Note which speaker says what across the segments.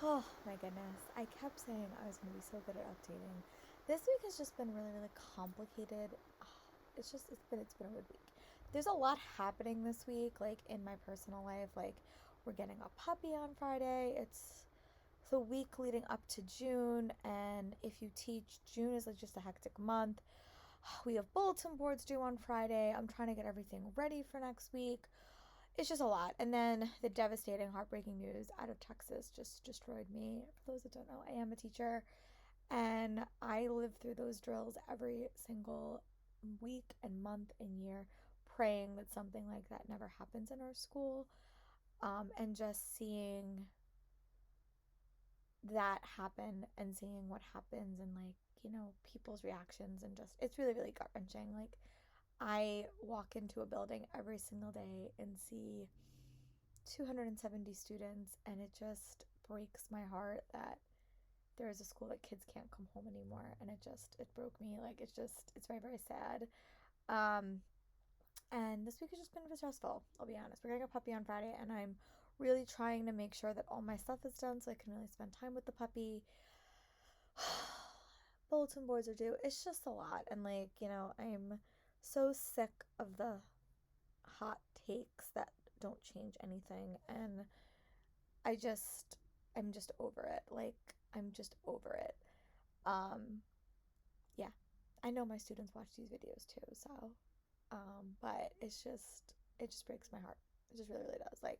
Speaker 1: Oh my goodness. I kept saying I was going to be so good at updating. This week has just been really, really complicated. It's been a good week. There's a lot happening this week, like in my personal life. Like we're getting a puppy on Friday. It's the week leading up to June, and if you teach, June is like just a hectic month. We have bulletin boards due on Friday. I'm trying to get everything ready for next week. It's just a lot. And then the devastating, heartbreaking news out of Texas just destroyed me. For those that don't know, I am a teacher and I live through those drills every single week and month and year, praying that something like that never happens in our school. And just seeing that happen and seeing what happens and people's reactions and just it's really, really gut wrenching. Like I walk into a building every single day and see 270 students, and it just breaks my heart that there is a school that kids can't come home anymore, and it broke me. Like it's very, very sad. um and this week has just been stressful, I'll be honest. We're getting a puppy on Friday, and I'm really trying to make sure that all my stuff is done so I can really spend time with the puppy. Bulletin boards are due. It's just a lot, and I'm so sick of the hot takes that don't change anything, and I just I'm just over it. Like I'm just over it. Um yeah. I know my students watch these videos too, so but it just breaks my heart. It just really, really does. Like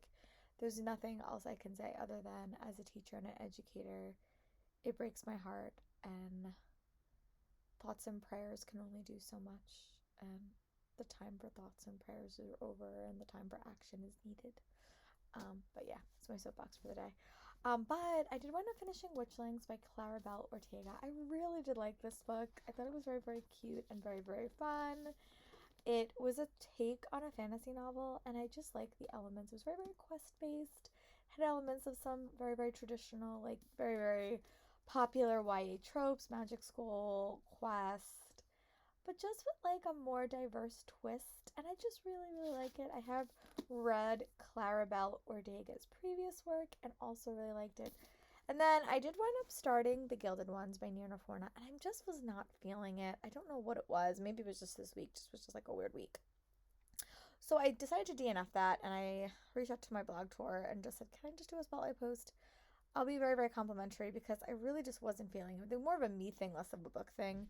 Speaker 1: there's nothing else I can say other than as a teacher and an educator, it breaks my heart, and thoughts and prayers can only do so much, and the time for thoughts and prayers are over and the time for action is needed. But yeah, that's my soapbox for the day. But I did wind up finishing Witchlings by Claribel Ortega. I really did like this book. I thought it was very, very cute and very, very fun. It was a take on a fantasy novel, and I just liked the elements. It was very, very quest based. Had elements of some very, very traditional, like very, very popular YA tropes, magic school, quest, but just with like a more diverse twist. And I just really, really like it. I have read Claribel Ortega's previous work and also really liked it. And then I did wind up starting The Gilded Ones by Nirna Forna, and I just was not feeling it. I don't know what it was. Maybe it was just this week. Just was just like a weird week. So I decided to DNF that, and I reached out to my blog tour and just said, "Can I just do a spotlight post? I'll be very, very complimentary," because I really just wasn't feeling it. They're more of a me thing, less of a book thing.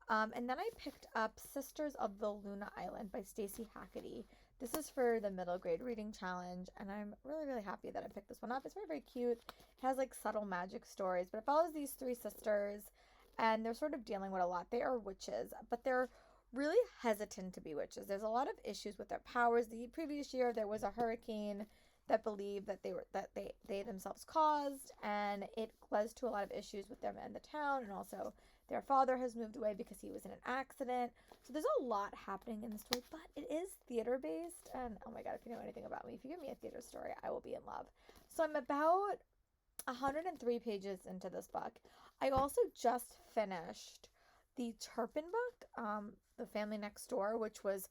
Speaker 1: And then I picked up Sisters of the Luna Island by Stacey Hackety. This is for the middle grade reading challenge, and I'm really, really happy that I picked this one up. It's very, very cute. It has like subtle magic stories, but it follows these three sisters, and they're sort of dealing with a lot. They are witches, but they're really hesitant to be witches. There's a lot of issues with their powers. The previous year there was a hurricane that believed that they themselves caused, and it led to a lot of issues with them and the town, and also their father has moved away because he was in an accident. So there's a lot happening in the story, but it is theater based, and oh my god, if you know anything about me, if you give me a theater story, I will be in love. So I'm about 103 pages into this book. I also just finished the Turpin book, The Family Next Door, which was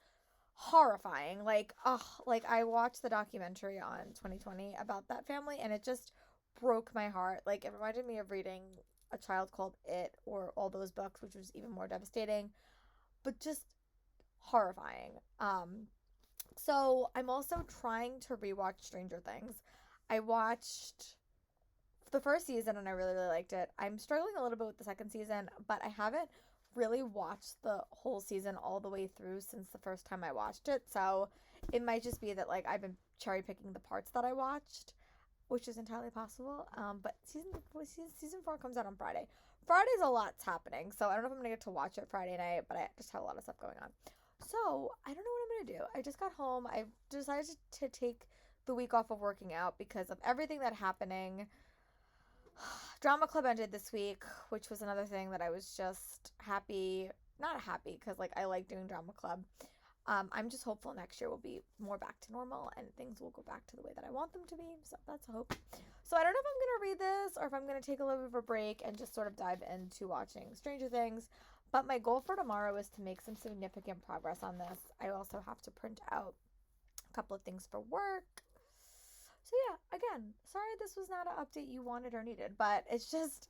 Speaker 1: horrifying. Like I watched the documentary on 2020 about that family, and it just broke my heart. Like it reminded me of reading A Child Called It or all those books, which was even more devastating, but just horrifying. So I'm also trying to rewatch Stranger Things. I watched the first season and I really, really liked it. I'm struggling a little bit with the second season, but I haven't really watched the whole season all the way through since the first time I watched it. So it might just be that like I've been cherry picking the parts that I watched, which is entirely possible. But season 4 comes out on Friday. Friday's a lot's happening, so I don't know if I'm gonna get to watch it Friday night, but I just have a lot of stuff going on. So I don't know what I'm gonna do. I just got home. I decided to take the week off of working out because of everything that happening. Drama Club ended this week, which was another thing that I was just happy, not happy because like I like doing Drama Club. I'm just hopeful next year will be more back to normal and things will go back to the way that I want them to be. So that's a hope. So I don't know if I'm gonna read this or if I'm gonna take a little bit of a break and just sort of dive into watching Stranger Things. But my goal for tomorrow is to make some significant progress on this. I also have to print out a couple of things for work. So yeah, again, sorry this was not an update you wanted or needed, but it's just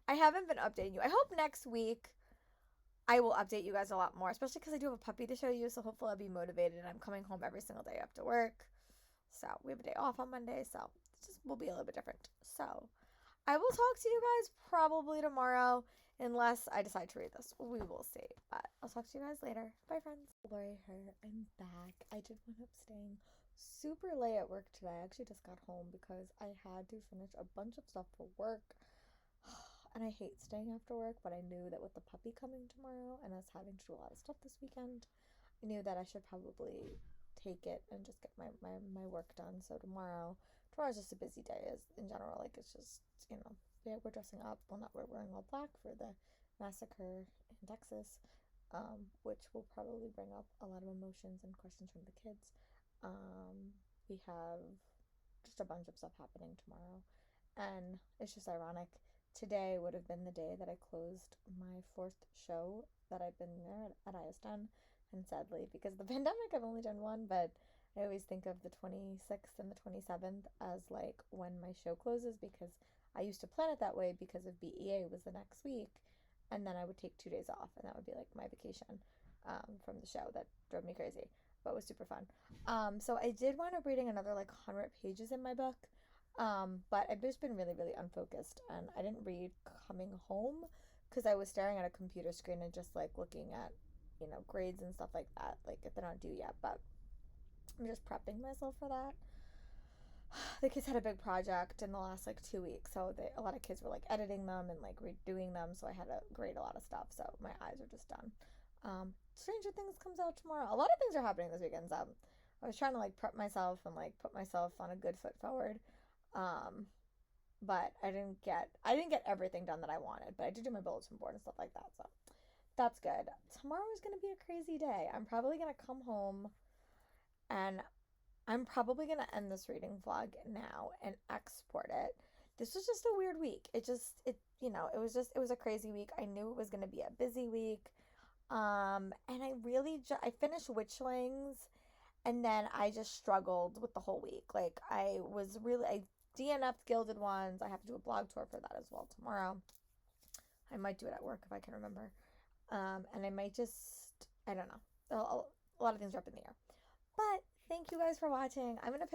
Speaker 1: I haven't been updating you. I hope next week I will update you guys a lot more, especially because I do have a puppy to show you. So hopefully I'll be motivated. I'm coming home every single day after work. So we have a day off on Monday. So it just will be a little bit different. So I will talk to you guys probably tomorrow, unless I decide to read this. We will see. But I'll talk to you guys later. Bye, friends. Lori here. I'm back. I did wind up staying super late at work today. I actually just got home because I had to finish a bunch of stuff for work. And I hate staying after work, but I knew that with the puppy coming tomorrow and us having to do a lot of stuff this weekend, I knew that I should probably take it and just get my work done. So tomorrow's just a busy day as in general. Like it's just, yeah, we're dressing up. Well, not we're wearing all black for the massacre in Texas, which will probably bring up a lot of emotions and questions from the kids. We have just a bunch of stuff happening tomorrow, and it's just ironic. Today would have been the day that I closed my 4th show that I've been there at IS10. And sadly, because of the pandemic, I've only done one, but I always think of the 26th and the 27th as like when my show closes, because I used to plan it that way because of BEA was the next week. And then I would take 2 days off, and that would be like my vacation from the show. That drove me crazy, but was super fun. So I did wind up reading another like 100 pages in my book. But I've just been really, really unfocused, and I didn't read coming home because I was staring at a computer screen and just like looking at, grades and stuff like that. Like if they're not due yet, but I'm just prepping myself for that. The kids had a big project in the last like 2 weeks, so a lot of kids were like editing them and like redoing them. So I had to grade a lot of stuff. So my eyes are just done. Stranger Things comes out tomorrow. A lot of things are happening this weekend. So I was trying to like prep myself and like put myself on a good foot forward. But I didn't get everything done that I wanted, but I did do my bulletin board and stuff like that, so that's good. Tomorrow is going to be a crazy day. I'm probably going to come home and I'm probably going to end this reading vlog now and export it. This was just a weird week. It was a crazy week. I knew it was going to be a busy week. And I finished Witchlings, and then I just struggled with the whole week. Like I DNF'd Gilded Ones. I have to do a blog tour for that as well tomorrow. I might do it at work if I can remember. And I might I don't know. A lot of things are up in the air. But thank you guys for watching. I'm going to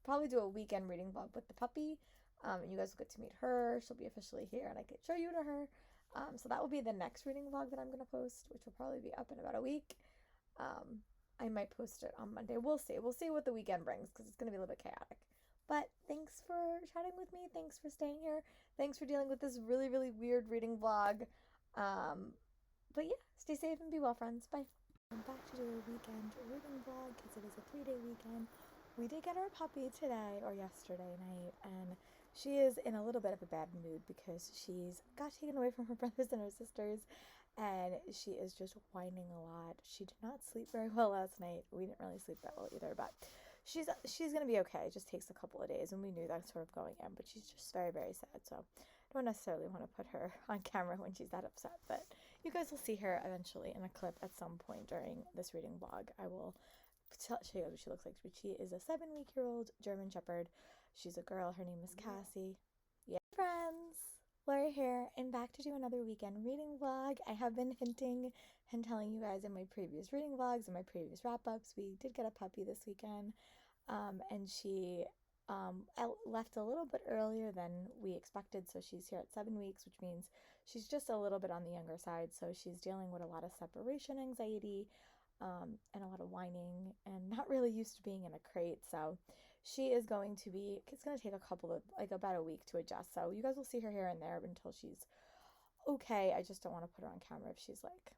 Speaker 1: probably do a weekend reading vlog with the puppy. And you guys will get to meet her. She'll be officially here and I can show you to her. So that will be the next reading vlog that I'm going to post, which will probably be up in about a week. I might post it on Monday. We'll see. We'll see what the weekend brings because it's going to be a little bit chaotic. But thanks for chatting with me. Thanks for staying here. Thanks for dealing with this really, really weird reading vlog. But yeah, stay safe and be well, friends. Bye. I'm back to do a weekend reading vlog because it is a 3-day weekend. We did get our puppy today or yesterday night, and she is in a little bit of a bad mood because she's got taken away from her brothers and her sisters, and she is just whining a lot. She did not sleep very well last night. We didn't really sleep that well either, but she's gonna be okay. It just takes a couple of days, and we knew that sort of going in, but she's just very, very sad. So I don't necessarily want to put her on camera when she's that upset, but you guys will see her eventually in a clip at some point during this reading vlog. I will show you what she looks like. But she is a 7-week-old German Shepherd. She's a girl. Her name is Cassie. Yeah, friends. Lori here, and back to do another weekend reading vlog. I have been hinting and telling you guys in my previous reading vlogs and my previous wrap-ups, we did get a puppy this weekend, and she left a little bit earlier than we expected, so she's here at 7 weeks, which means she's just a little bit on the younger side, so she's dealing with a lot of separation anxiety, and a lot of whining, and not really used to being in a crate, so it's going to take about a week to adjust, so you guys will see her here and there until she's okay. I just don't want to put her on camera if she's like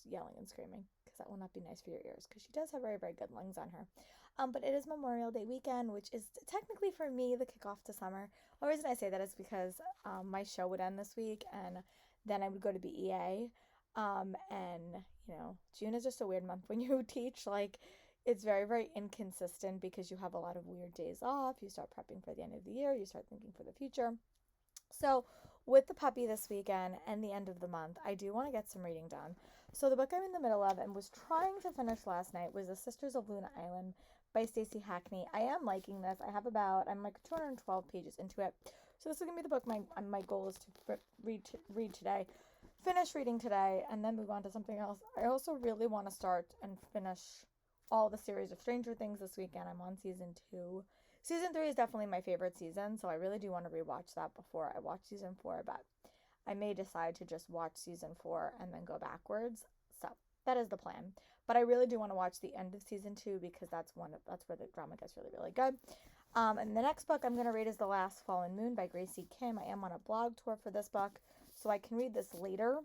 Speaker 1: yelling and screaming, because that will not be nice for your ears, because she does have very, very good lungs on her. But it is Memorial Day weekend, which is technically for me the kickoff to summer. The reason I say that is because my show would end this week, and then I would go to BEA. And June is just a weird month when you teach. Like, it's very, very inconsistent because you have a lot of weird days off. You start prepping for the end of the year. You start thinking for the future. So with the puppy this weekend and the end of the month, I do want to get some reading done. So the book I'm in the middle of and was trying to finish last night was The Sisters of Luna Island by Stacey Hackney. I am liking this. I'm like 212 pages into it. So this is going to be the book my goal is to read today. Finish reading today and then move on to something else. I also really want to start and finish all the series of Stranger Things this weekend. I'm on season 2. Season 3 is definitely my favorite season, so I really do want to rewatch that before I watch season 4, but I may decide to just watch season 4 and then go backwards. So that is the plan. But I really do want to watch the end of season 2 because that's where the drama gets really, really good. And the next book I'm going to read is The Last Fallen Moon by Gracie Kim. I am on a blog tour for this book, so I can read this later.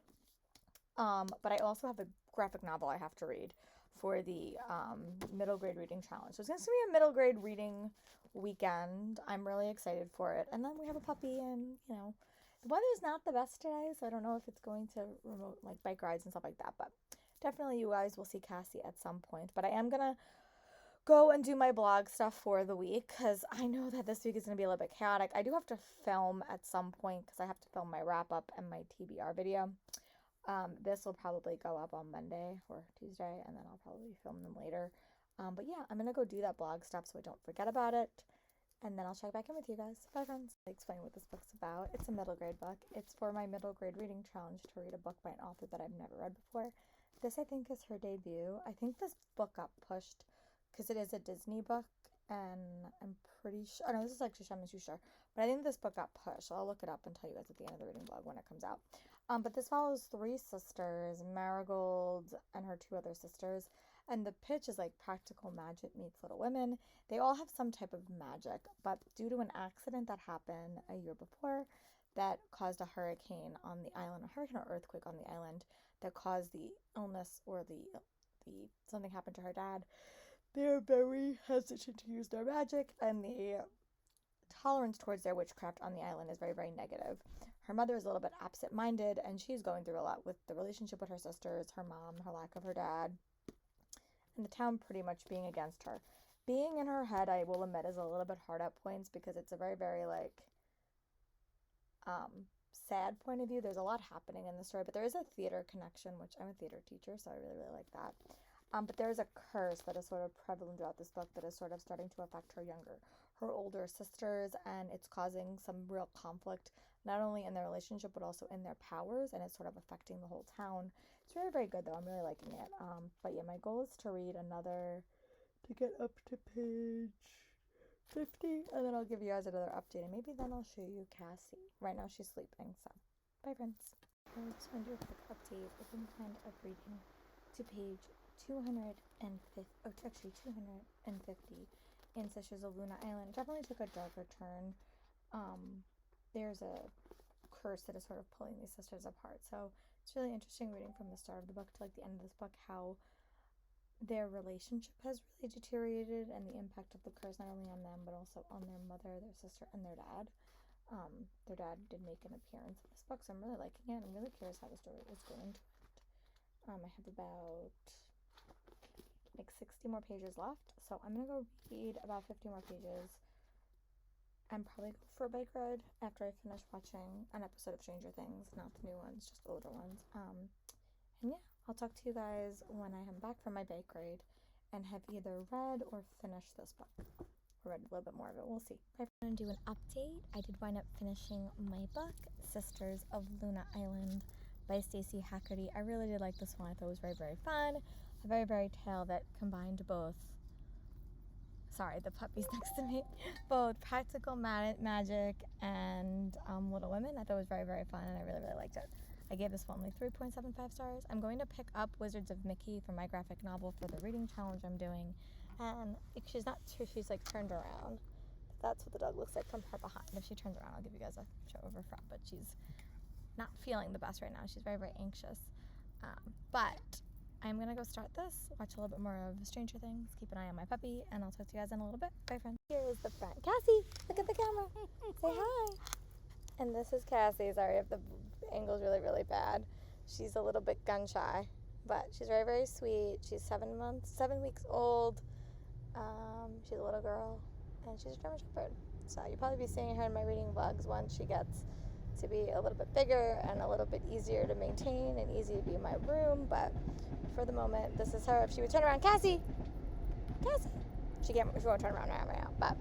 Speaker 1: But I also have a graphic novel I have to read for the middle grade reading challenge. So it's going to be a middle grade reading weekend. I'm really excited for it. And then we have a puppy, and the weather's not the best today, so I don't know if it's going to remote like bike rides and stuff like that, but definitely you guys will see Cassie at some point. But I am gonna go and do my blog stuff for the week because I know that this week is going to be a little bit chaotic. I do have to film at some point because I have to film my wrap up and my TBR video. This will probably go up on Monday or Tuesday, and then I'll probably film them later. But yeah, I'm going to go do that blog stuff so I don't forget about it. And then I'll check back in with you guys. Bye, friends. I'll explain what this book's about. It's a middle grade book. It's for my middle grade reading challenge to read a book by an author that I've never read before. This, I think, is her debut. I think this book got pushed because it is a Disney book, and I'm pretty sure. Oh, no, this is actually Shaman Shusha. But I think this book got pushed. So I'll look it up and tell you guys at the end of the reading blog when it comes out. But this follows 3 sisters, Marigold and her 2 other sisters. And the pitch is like practical magic meets Little Women. They all have some type of magic, but due to an accident that happened a year before that caused a hurricane on the island, a hurricane or earthquake on the island that caused the illness or the something happened to her dad, they're very hesitant to use their magic, and the tolerance towards their witchcraft on the island is very, very negative. Her mother is a little bit absent-minded, and she's going through a lot with the relationship with her sisters, her mom, her lack of her dad, and the town pretty much being against her. Being in her head, I will admit, is a little bit hard at points because it's a very, very, sad point of view. There's a lot happening in the story, but there is a theater connection, which I'm a theater teacher, so I really, really like that. But there is a curse that is sort of prevalent throughout this book that is sort of starting to affect her older sisters, and it's causing some real conflict, not only in their relationship, but also in their powers, and it's sort of affecting the whole town. It's very, very good, though. I'm really liking it. But yeah, my goal is to read to get up to page 50, and then I'll give you guys another update, and maybe then I'll show you Cassie. Right now she's sleeping, so bye, friends. I just want to do a quick update. I've been kind of reading to page 250 in Sisters of Luna Island. It definitely took a darker turn. There's a curse that is sort of pulling these sisters apart, so it's really interesting reading from the start of the book to like the end of this book how their relationship has really deteriorated, and the impact of the curse not only on them but also on their mother, their sister, and their dad. Their dad did make an appearance in this book, so I'm really liking it. I'm really curious how the story is going to end. I have about like 60 more pages left, so I'm gonna go read about 50 more pages and probably go for a bike ride after I finish watching an episode of Stranger Things, not the new ones, just the older ones. And yeah, I'll talk to you guys when I am back from my bike ride and have either read or finished this book. Or read a little bit more of it. We'll see. I'm going to do an update. I did wind up finishing my book, Sisters of Luna Island by Stacey Hackney. I really did like this one. I thought it was very, very fun. A very, very tale that combined both, sorry, the puppy's next to me, both practical magic and Little Women. I thought it was very, very fun, and I really, really liked it. I gave this one like 3.75 stars. I'm going to pick up Wizards of Mickey for my graphic novel for the reading challenge I'm doing. And she's not true, she's like turned around. That's what the dog looks like from her behind. If she turns around, I'll give you guys a show of her front, but she's not feeling the best right now. She's very, very anxious. But I'm going to go start this, watch a little bit more of Stranger Things, keep an eye on my puppy, and I'll talk to you guys in a little bit. Bye, friends. Here is the front. Cassie, look at the camera. Say hi. And this is Cassie. Sorry if the angle's really, really bad. She's a little bit gun shy, but she's very, very sweet. She's 7 weeks old. She's a little girl, and she's a German Shepherd. So you'll probably be seeing her in my reading vlogs once she gets to be a little bit bigger and a little bit easier to maintain and easy to be in my room. But for the moment, this is her. If she would turn around, Cassie! Cassie! She won't turn around right now, but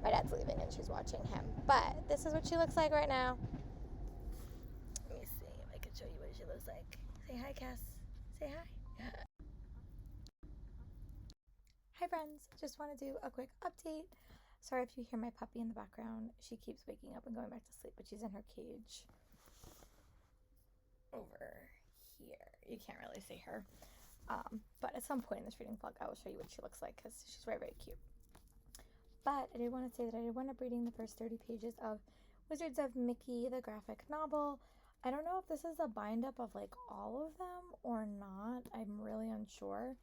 Speaker 1: my dad's leaving and she's watching him. But this is what she looks like right now. Let me see if I can show you what she looks like. Say hi, Cass. Say hi. Hi, friends. Just want to do a quick update. Sorry if you hear my puppy in the background. She keeps waking up and going back to sleep, but she's in her cage over here. You can't really see her. But at some point in this reading vlog, I will show you what she looks like because she's very, very cute. But I did want to say that I did wind up reading the first 30 pages of Wizards of Mickey, the graphic novel. I don't know if this is a bind-up of like all of them or not. I'm really unsure.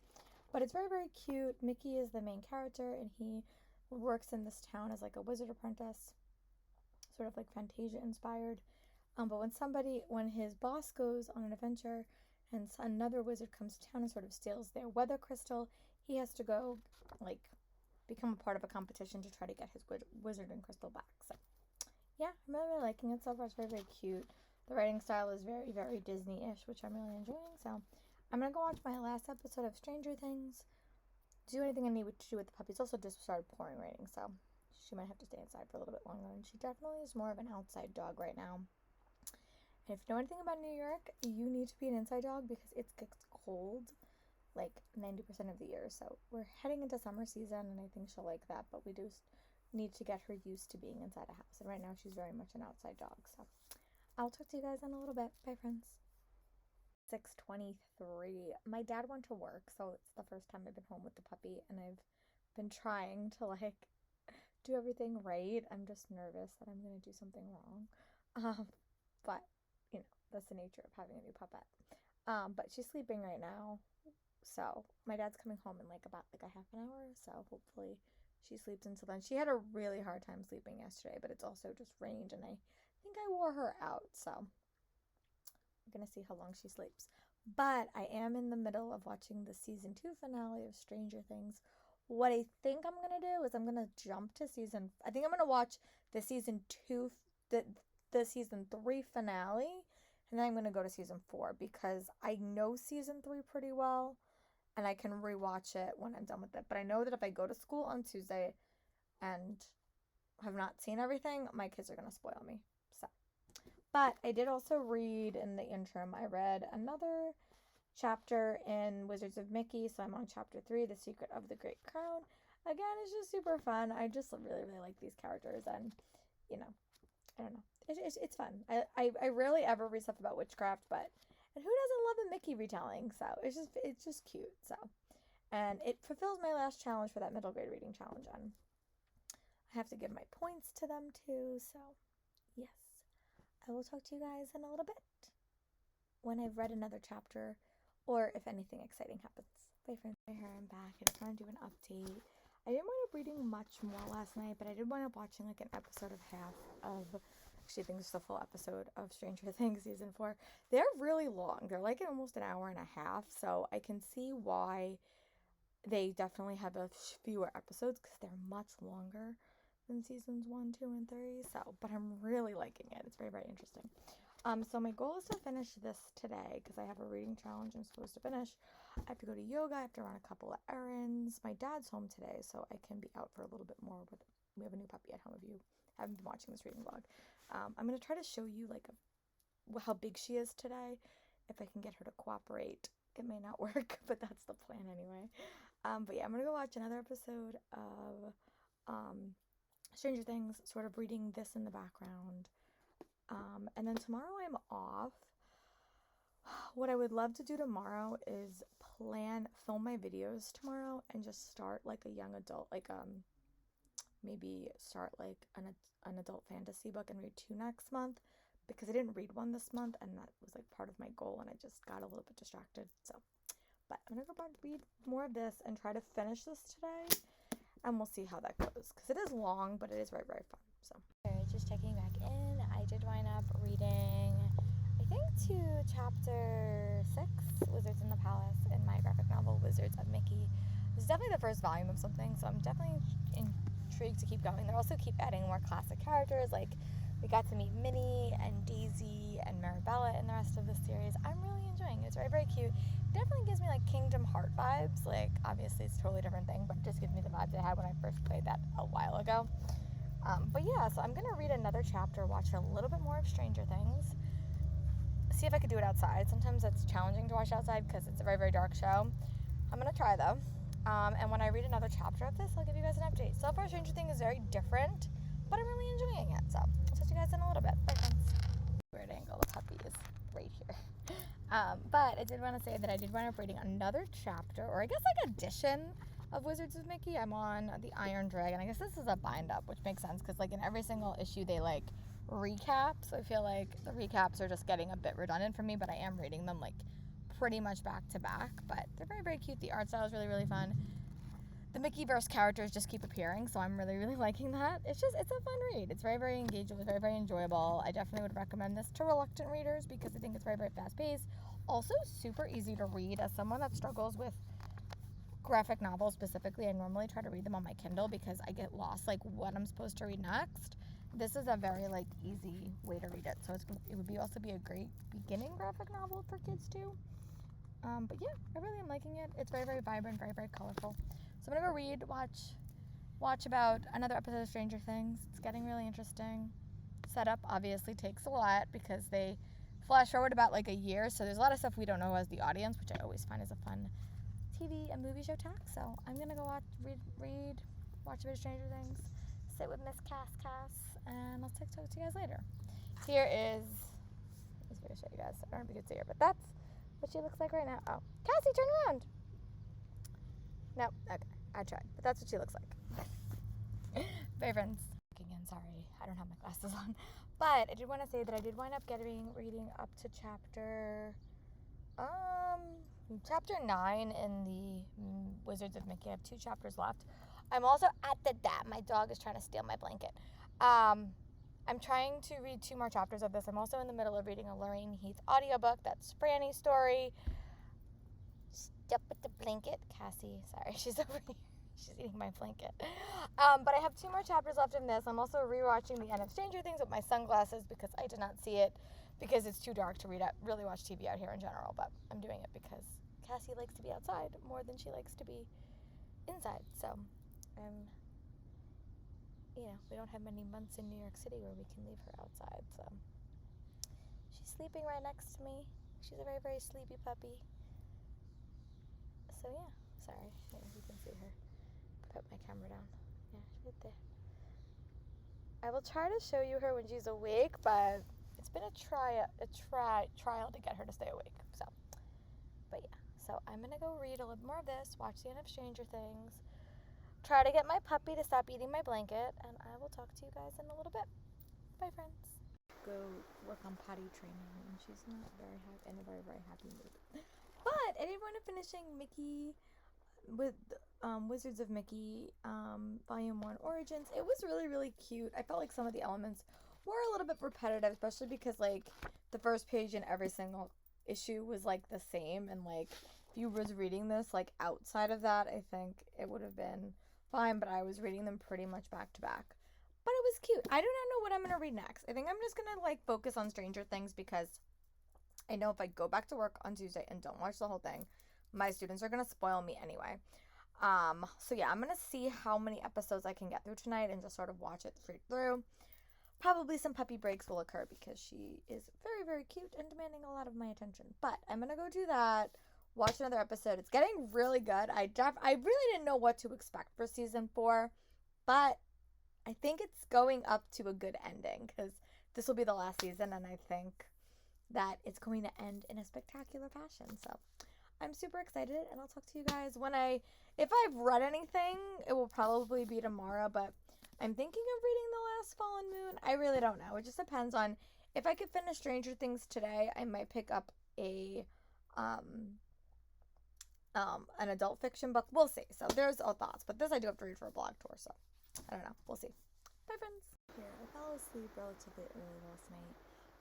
Speaker 1: But it's very, very cute. Mickey is the main character and he works in this town as like a wizard apprentice, sort of like Fantasia inspired. But when his boss goes on an adventure and another wizard comes to town and sort of steals their weather crystal, he has to go like become a part of a competition to try to get his wizarding crystal back. So yeah, I'm really, really liking it so far. It's very, very cute. The writing style is very, very Disney-ish, which I'm really enjoying. So I'm gonna go watch my last episode of Stranger Things, do anything I need to do with the puppy. It's also just started pouring raining, so she might have to stay inside for a little bit longer. And she definitely is more of an outside dog right now. And if you know anything about New York, you need to be an inside dog because it gets cold like 90% of the year. So we're heading into summer season and I think she'll like that, but we do need to get her used to being inside a house. And right now she's very much an outside dog. So I'll talk to you guys in a little bit. Bye, friends. 6:23. My dad went to work, so it's the first time I've been home with the puppy and I've been trying to like do everything right. I'm just nervous that I'm going to do something wrong. But you know, that's the nature of having a new puppet. But she's sleeping right now. So my dad's coming home in like about like a half an hour. So hopefully she sleeps until then. She had a really hard time sleeping yesterday, but it's also just rained and I think I wore her out. So I'm going to see how long she sleeps. But I am in the middle of watching the season 2 finale of Stranger Things. What I think I'm going to do is I'm going to jump to I think I'm going to watch the season 2, the season 3 finale, and then I'm going to go to season 4 because I know season 3 pretty well and I can rewatch it when I'm done with it. But I know that if I go to school on Tuesday and have not seen everything, my kids are going to spoil me. So, but I did also read in the interim, I read another chapter in Wizards of Mickey, so I'm on chapter 3, The Secret of the Great Crown. Again, it's just super fun. I just really, really like these characters and, you know, I don't know. It's fun. I rarely ever read stuff about witchcraft, but and who doesn't love a Mickey retelling? So it's just cute. So, and it fulfills my last challenge for that middle grade reading challenge, and I have to give my points to them too. So, yes, I will talk to you guys in a little bit when I've read another chapter, or if anything exciting happens. Bye, friends. I'm back. I just want to do an update. I didn't wind up reading much more last night, but I did wind up watching like an episode of half of, actually I think it's a full episode of Stranger Things season 4. They're really long. They're like almost an hour and a half, so I can see why they definitely have fewer episodes because they're much longer than seasons 1, 2, and 3. So, but I'm really liking it. It's very, very interesting. So my goal is to finish this today because I have a reading challenge I'm supposed to finish. I have to go to yoga. I have to run a couple of errands. My dad's home today, so I can be out for a little bit more. But we have a new puppy at home. If you haven't been watching this reading vlog, I'm going to try to show you like how big she is today. If I can get her to cooperate, it may not work, but that's the plan anyway. But yeah, I'm going to go watch another episode of Stranger Things, sort of reading this in the background. And then tomorrow I'm off. What I would love to do tomorrow is film my videos tomorrow and just start like a young adult, like maybe start like an adult fantasy book and read 2 next month because I didn't read one this month and that was like part of my goal and I just got a little bit distracted. So, but I'm gonna go back and read more of this and try to finish this today and we'll see how that goes because it is long, but it is very, very fun. So, just checking back in. I did wind up reading, I think, to chapter 6, Wizards in the Palace, in my graphic novel, Wizards of Mickey. This is definitely the first volume of something, so I'm definitely intrigued to keep going. They also keep adding more classic characters, like We got to meet Minnie and Daisy and Marabella in the rest of the series. I'm really enjoying it. It's very, very cute. It definitely gives me like Kingdom Heart vibes. Like, obviously it's a totally different thing, but it just gives me the vibes I had when I first played that a while ago. But yeah, so I'm going to read another chapter, watch a little bit more of Stranger Things, see if I could do it outside. Sometimes it's challenging to watch outside because it's a very, very dark show. I'm going to try though. And when I read another chapter of this, I'll give you guys an update. So far, Stranger Things is very different, but I'm really enjoying it. So I'll touch you guys in a little bit. Bye, friends. Weird angle. The puppy is right here. But I did want to say that I did wind up reading another chapter, or I guess like edition of Wizards of Mickey. I'm on the Iron Dragon. I guess this is a bind up, which makes sense because like in every single issue they like recap. So I feel like the recaps are just getting a bit redundant for me, but I am reading them like pretty much back to back. But they're very, very cute. The art style is really, really fun. The Mickeyverse characters just keep appearing, so I'm really, really liking that. It's a fun read. It's very, very engaging. It's very, very enjoyable. I definitely would recommend this to reluctant readers because I think it's very, very fast-paced. Also, super easy to read. As someone that struggles with graphic novels specifically, I normally try to read them on my Kindle because I get lost, like, what I'm supposed to read next. This is a very, like, easy way to read it. So it would also be a great beginning graphic novel for kids, too. But yeah, I really am liking it. It's very, very vibrant, very, very colorful. So I'm gonna go watch about another episode of Stranger Things. It's getting really interesting. Setup obviously takes a lot because they flash forward about like a year, so there's a lot of stuff we don't know as the audience, which I always find is a fun TV and movie show tack. So I'm gonna go watch a bit of Stranger Things, sit with Miss Cass, and I'll talk to you guys later. Here is, let's show you guys. I don't know if you can see her, but that's what she looks like right now. Oh, Cassie, turn around. No, okay, I tried, but that's what she looks like. Bye, friends. Again, sorry, I don't have my glasses on, but I did want to say that I did wind up reading up to chapter 9 in the Wizards of Mickey. I have 2 chapters left. I'm also at the dab. My dog is trying to steal my blanket. I'm trying to read 2 more chapters of this. I'm also in the middle of reading a Lorraine Heath audiobook. That's Franny's story. Step with the blanket. Cassie, sorry, she's over here. She's eating my blanket. But I have 2 more chapters left in this. I'm also rewatching the end of Stranger Things with my sunglasses because I did not see it because it's too dark to really watch TV out here in general. But I'm doing it because Cassie likes to be outside more than she likes to be inside. So, we don't have many months in New York City where we can leave her outside. So, she's sleeping right next to me. She's a very, very sleepy puppy. So, yeah. Sorry. You can see her. Put my camera down. Yeah, she's right there. I will try to show you her when she's awake, but it's been a trial to get her to stay awake. So, but yeah. So I'm gonna go read a little more of this, watch the end of Stranger Things, try to get my puppy to stop eating my blanket, and I will talk to you guys in a little bit. Bye, friends. Go work on potty training, and she's not in a very, very happy mood. But I did want to finishing Mickey with Wizards of Mickey Volume 1 Origins. It was really, really cute. I felt like some of the elements were a little bit repetitive, especially because like the first page in every single issue was like the same, and like if you was reading this like outside of that, I think it would have been fine, but I was reading them pretty much back to back. But it was cute. I do not know what I'm going to read next. I think I'm just going to like focus on Stranger Things because I know if I go back to work on Tuesday and don't watch the whole thing, my students are going to spoil me anyway. So yeah, I'm going to see how many episodes I can get through tonight and just sort of watch it straight through. Probably some puppy breaks will occur because she is very, very cute and demanding a lot of my attention. But I'm going to go do that, watch another episode. It's getting really good. I really didn't know what to expect for season 4, but I think it's going up to a good ending because this will be the last season, and I think that it's going to end in a spectacular fashion. So I'm super excited, and I'll talk to you guys if I've read anything, it will probably be tomorrow, but I'm thinking of reading The Last Fallen Moon. I really don't know. It just depends on if I could finish Stranger Things today. I might pick up an adult fiction book. We'll see. So there's all thoughts, but this I do have to read for a blog tour, so I don't know. We'll see. Bye, friends. Here, I fell asleep relatively early last night,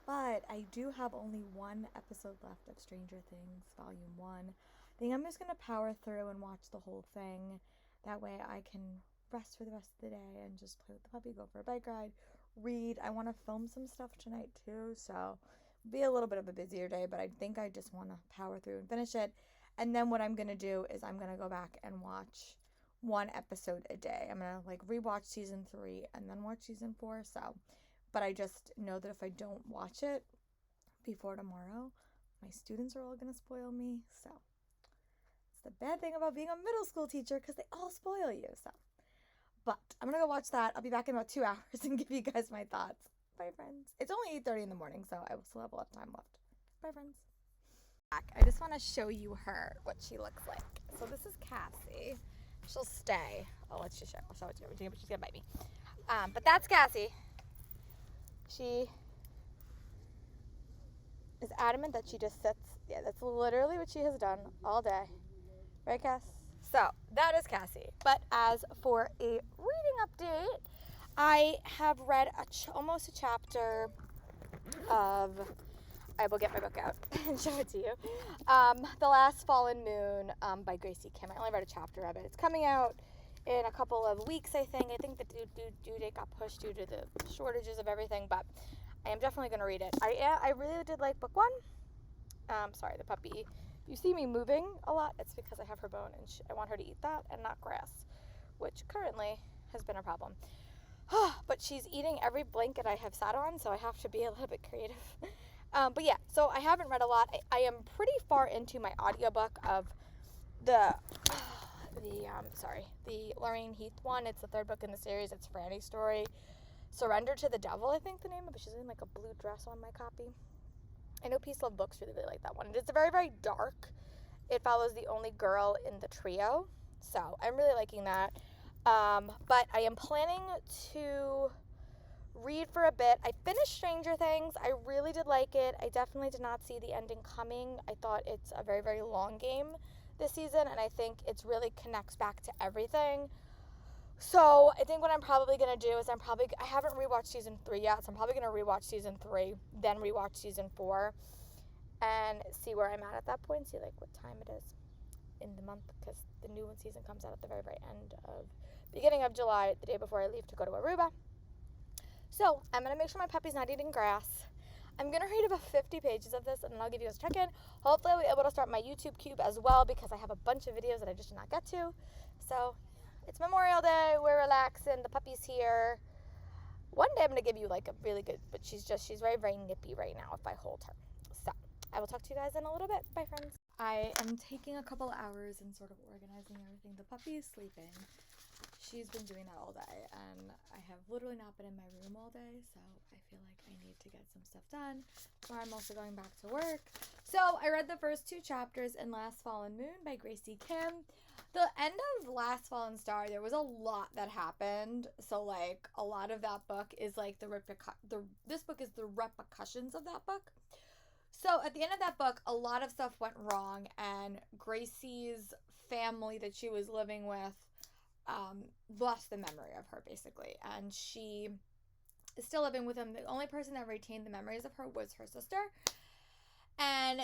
Speaker 1: but I do have only 1 episode left of Stranger Things Volume 1. I think I'm just gonna power through and watch the whole thing. That way I can rest for the rest of the day and just play with the puppy, go for a bike ride, read. I want to film some stuff tonight too, so it'll be a little bit of a busier day, but I think I just want to power through and finish it. And then what I'm going to do is I'm going to go back and watch one episode a day. I'm going to like rewatch season 3 and then watch season 4. So, but I just know that if I don't watch it before tomorrow, my students are all going to spoil me. So, it's the bad thing about being a middle school teacher because they all spoil you. So, but I'm going to go watch that. I'll be back in about 2 hours and give you guys my thoughts. Bye, friends. It's only 8:30 in the morning, so I will still have a lot of time left. Bye, friends. I just want to show you her, what she looks like. So this is Cassie. She'll stay. I'll let you show. I'll show it to you. She's going to bite me. But that's Cassie. She is adamant that she just sits. Yeah, that's literally what she has done all day. Right, Cass? So that is Cassie. But as for a reading update, I have read almost a chapter of, I will get my book out and show it to you, The Last Fallen Moon by Gracie Kim. I only read a chapter of it. It's coming out in a couple of weeks, I think. I think the due date got pushed due to the shortages of everything, but I am definitely going to read it. I really did like book 1. Sorry, the puppy. If you see me moving a lot, it's because I have her bone and I want her to eat that and not grass, which currently has been a problem. But she's eating every blanket I have sat on, so I have to be a little bit creative. But yeah, so I haven't read a lot. I am pretty far into my audiobook of the Lorraine Heath one. It's the 3rd book in the series. It's Franny's story. Surrender to the Devil, I think the name of it. She's in like a blue dress on my copy. I know Peace Love Books really like that one. It's very, very dark. It follows the only girl in the trio. So I'm really liking that. But I am planning to read for a bit. I finished Stranger Things. I really did like it. I definitely did not see the ending coming. I thought it's a very, very long game this season, and I think it really connects back to everything. So I think what I'm probably going to do is I haven't rewatched season 3 yet, so I'm probably going to rewatch season 3, then rewatch season 4, and see where I'm at that point, see like what time it is in the month, because the new season comes out at the very, very beginning of July, the day before I leave to go to Aruba. So I'm going to make sure my puppy's not eating grass. I'm going to read about 50 pages of this, and then I'll give you guys a check-in. Hopefully I'll be able to start my YouTube Cube as well, because I have a bunch of videos that I just did not get to. So it's Memorial Day. We're relaxing. The puppy's here. One day I'm going to give you like a really good, but she's very, very nippy right now if I hold her. So I will talk to you guys in a little bit. Bye, friends. I am taking a couple hours and sort of organizing everything. The puppy is sleeping. She's been doing that all day, and I have literally not been in my room all day, so I feel like I need to get some stuff done. So I'm also going back to work. So I read the first 2 chapters in Last Fallen Moon by Gracie Kim. The end of Last Fallen Star, there was a lot that happened. So like a lot of that book is like this book is the repercussions of that book. So at the end of that book, a lot of stuff went wrong, and Gracie's family that she was living with lost the memory of her, basically, and she is still living with him. The only person that retained the memories of her was her sister, and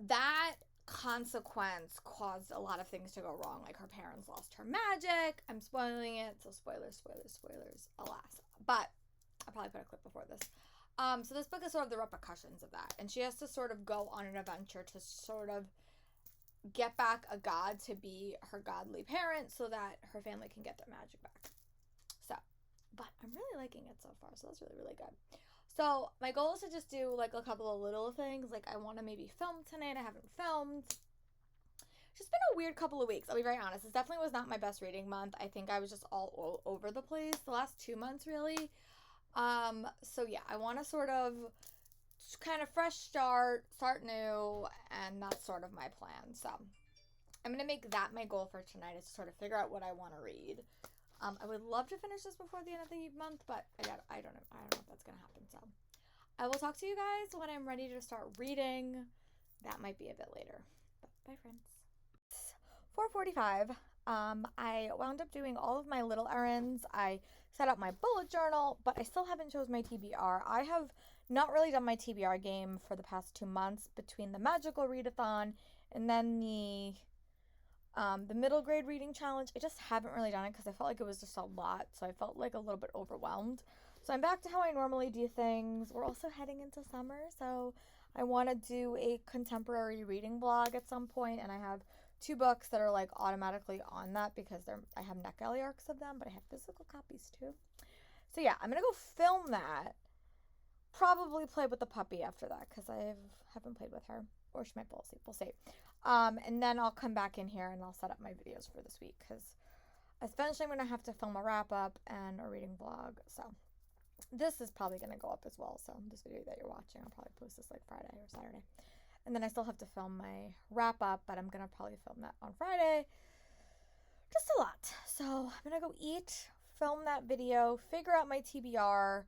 Speaker 1: that consequence caused a lot of things to go wrong. Like her parents lost her magic. I'm spoiling it, so spoilers, alas. But I'll probably put a clip before this. So this book is sort of the repercussions of that, and she has to sort of go on an adventure to sort of get back a god to be her godly parent so that her family can get their magic back. So, but I'm really liking it so far, so that's really, really good. So my goal is to just do like a couple of little things. Like I want to maybe film tonight. I haven't filmed. It's just been a weird couple of weeks. I'll be very honest. This definitely was not my best reading month. I think I was just all over the place the last 2 months, really. So yeah, I want to sort of kind of fresh start new, and that's sort of my plan. So I'm going to make that my goal for tonight, is to sort of figure out what I want to read. I would love to finish this before the end of the month, but I don't know if that's going to happen. So I will talk to you guys when I'm ready to start reading. That might be a bit later. But bye, friends. It's 4:45. I wound up doing all of my little errands. I set up my bullet journal, but I still haven't chose my TBR. I have not really done my TBR game for the past 2 months, between the magical readathon and then the middle grade reading challenge. I just haven't really done it because I felt like it was just a lot, so I felt like a little bit overwhelmed. So I'm back to how I normally do things. We're also heading into summer, so I want to do a contemporary reading blog at some point, and I have 2 books that are like automatically on that because I have NetGalley arcs of them, but I have physical copies too. So yeah, I'm gonna go film that. Probably play with the puppy after that because I haven't played with her, or she might fall asleep. We'll see. And then I'll come back in here and I'll set up my videos for this week because eventually I'm gonna have to film a wrap up and a reading vlog. So this is probably gonna go up as well. So this video that you're watching, I'll probably post this like Friday or Saturday. And then I still have to film my wrap up, but I'm gonna probably film that on Friday. Just a lot. So I'm gonna go eat, film that video, figure out my TBR.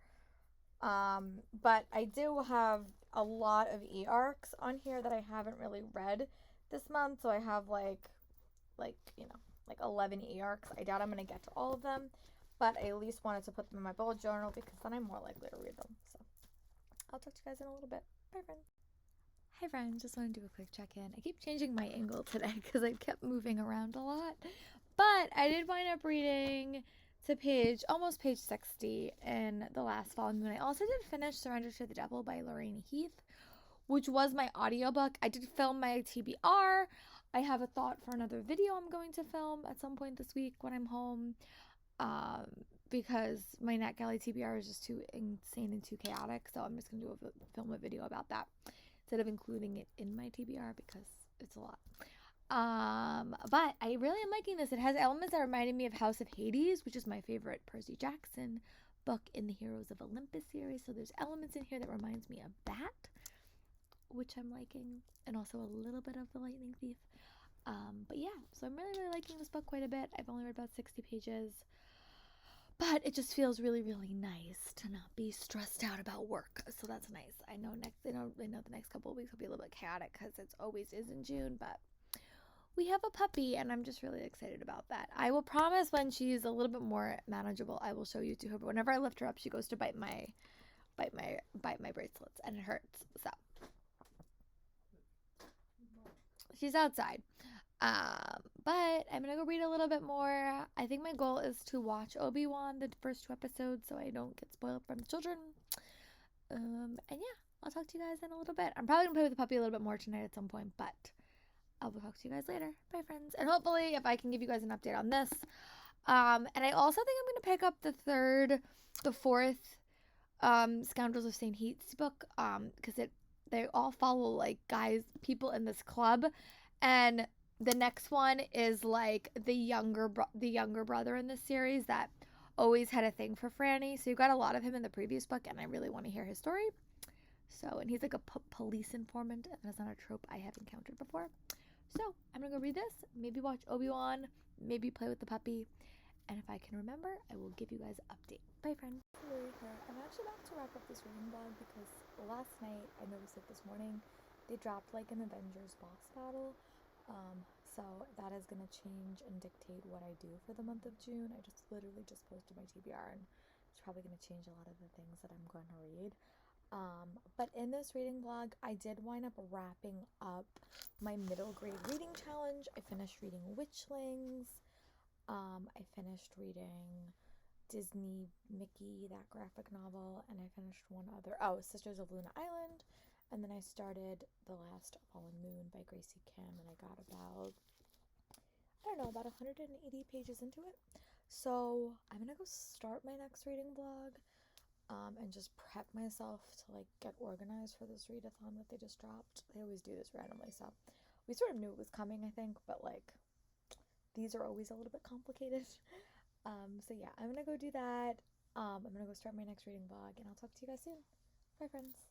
Speaker 1: But I do have a lot of e-arcs on here that I haven't really read this month. So I have like 11 e-arcs. I doubt I'm gonna get to all of them, but I at least wanted to put them in my bullet journal because then I'm more likely to read them. So I'll talk to you guys in a little bit. Bye, friends. Hi, friends. Just want to do a quick check-in. I keep changing my angle today because I've kept moving around a lot, but I did wind up reading to almost page 60 in the last Fall and Moon. I also did finish Surrender to the Devil by Lorraine Heath, which was my audiobook. I did film my TBR. I have a thought for another video I'm going to film at some point this week when I'm home, because my NetGalley TBR is just too insane and too chaotic, so I'm just going to film a video about that instead of including it in my TBR because it's a lot. But I really am liking this. It has elements that reminded me of House of Hades, which is my favorite Percy Jackson book in the Heroes of Olympus series. So there's elements in here that reminds me of that, which I'm liking, and also a little bit of The Lightning Thief. But yeah, so I'm really, really liking this book quite a bit. I've only read about 60 pages, but it just feels really, really nice to not be stressed out about work. So that's nice. I know the next couple of weeks will be a little bit chaotic because it always is in June, but we have a puppy, and I'm just really excited about that. I will promise when she's a little bit more manageable, I will show you to her. But whenever I lift her up, she goes to bite my bracelets, and it hurts. So she's outside. But I'm gonna go read a little bit more. I think my goal is to watch Obi-Wan the first 2 episodes so I don't get spoiled from the children. And yeah, I'll talk to you guys in a little bit. I'm probably gonna play with the puppy a little bit more tonight at some point, but I will talk to you guys later. Bye, friends. And hopefully, if I can give you guys an update on this. And I also think I'm going to pick up the fourth Scoundrels of St. Heath's book, because they all follow like people in this club, and the next one is like the younger brother in this series that always had a thing for Franny. So you got a lot of him in the previous book, and I really want to hear his story. So, and he's like a police informant, and that's not a trope I have encountered before. So I'm gonna go read this, maybe watch Obi-Wan, maybe play with the puppy, and if I can remember, I will give you guys an update. Bye, friends. I'm actually about to wrap up this reading vlog because last night, I noticed it this morning, they dropped like an Avengers boss battle. So that is gonna change and dictate what I do for the month of June. I literally just posted my TBR, and it's probably gonna change a lot of the things that I'm going to read. But in this reading vlog, I did wind up wrapping up my middle grade reading challenge. I finished reading Witchlings. I finished reading Disney Mickey, that graphic novel, and I finished one other. Oh, Sisters of Luna Island. And then I started The Last Fallen Moon by Gracie Kim, and I got about 180 pages into it. So I'm gonna go start my next reading vlog. And just prep myself to like get organized for this readathon that they just dropped. They always do this randomly, so we sort of knew it was coming, I think, but like these are always a little bit complicated. So yeah, I'm gonna go do that. I'm gonna go start my next reading vlog, and I'll talk to you guys soon. Bye, friends.